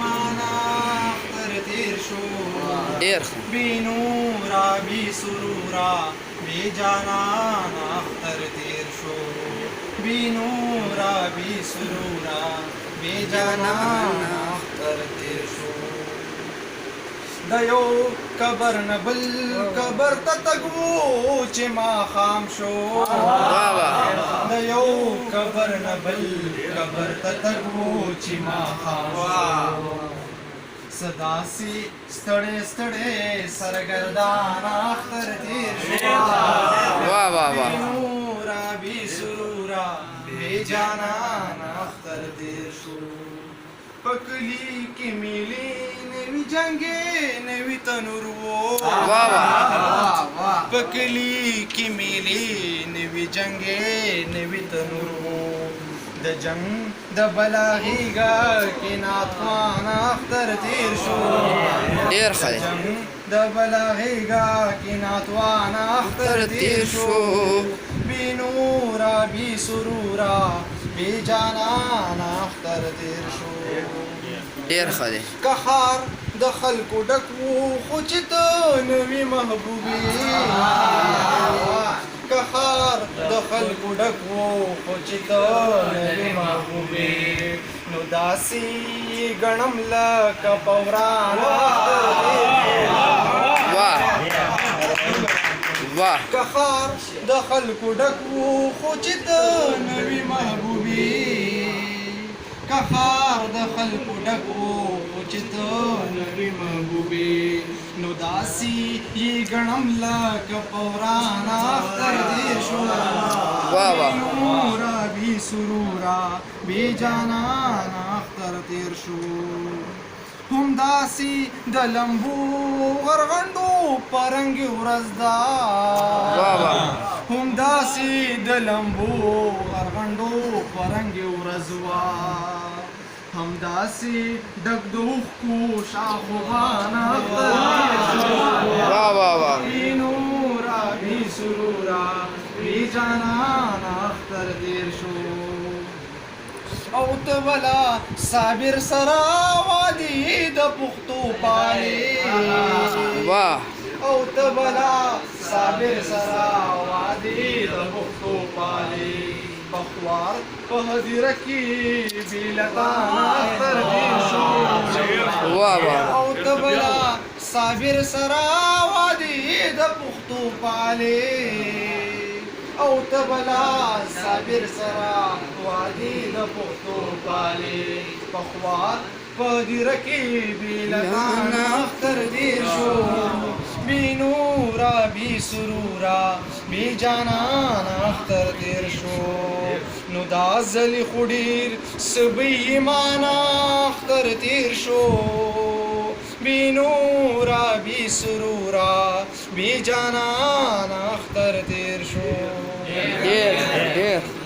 ایمانا اختر تیر شو ډیر بی نورا بی سرورا بی جانانا اختر تیر شو بی نورا بی سرورا بی جانانا اختر تیر شو د یو قبر نه بل قبر ته تګو چې ماښام شو د یو قبر نه بل قبر ته تګو چې ماښام شو صداسي ستړی ستړی سرګردان اختر تیر شو واه واه واه نورا بی سرورا بی جانان اختر تیر شو پکلی کی میلی نوی جنگی نوی تنور وو پکلی کی میلی نوی جنگی نوی تنور وو د جنگ د بلاغیگا کی ناتوان اختر تیر شو ډیر ښه دی جنگ د بلاغیگا کی ناتوان اختر تیر شو بی نورا بی سرورا بی جانان اختر تیر شو ډیر ښه دی قهار د خلکو ډک وو خو چې ته نوې محبوبې قهار د خلکو ډک وو خو چې ته نوې محبوبې نو داسې ګڼم لکه په وران واه واه قهار د خلکو ډک وو خو چې ته نوې محبوبې قهار د خلکو ډک وو خو چې ته نوې محبوبې نو داسې یې ګڼم لکه په وران اختر تیر شو واه واه نورا بی سرورا بی جانان اختر تیر شو همداسې د لمبو غرغنډو پرنګ ورځ ده همداسې د لمبو غرغنډو پرنګ ورځ وه همداسې ډک د اوښکو شاخوبان اختر تیر شو واه واه واه بی نورا بی سرورا بی جانان اختر تیر شو او ته بلا صابر سرا وادي د پښتو پالي واه او ته بلا صابر سرا وادي د پښتو پالي بخوار په هدیره کې بیلتان اختر تیر شو واه واه او ته بلا صابر سرا وادي د پښتو پالي او تبلا صابر سرا وادي د پښتو پالي پخوار په دیره کې بیلتان اختر تیر شو بی نورا بی سرورا بی جانان اختر تیر شو نو دا ځلې خو ډېر سبی ایمان اختر تیر شو بی نورا بی سرورا بی جانان اختر تیر شو ډیر ډیر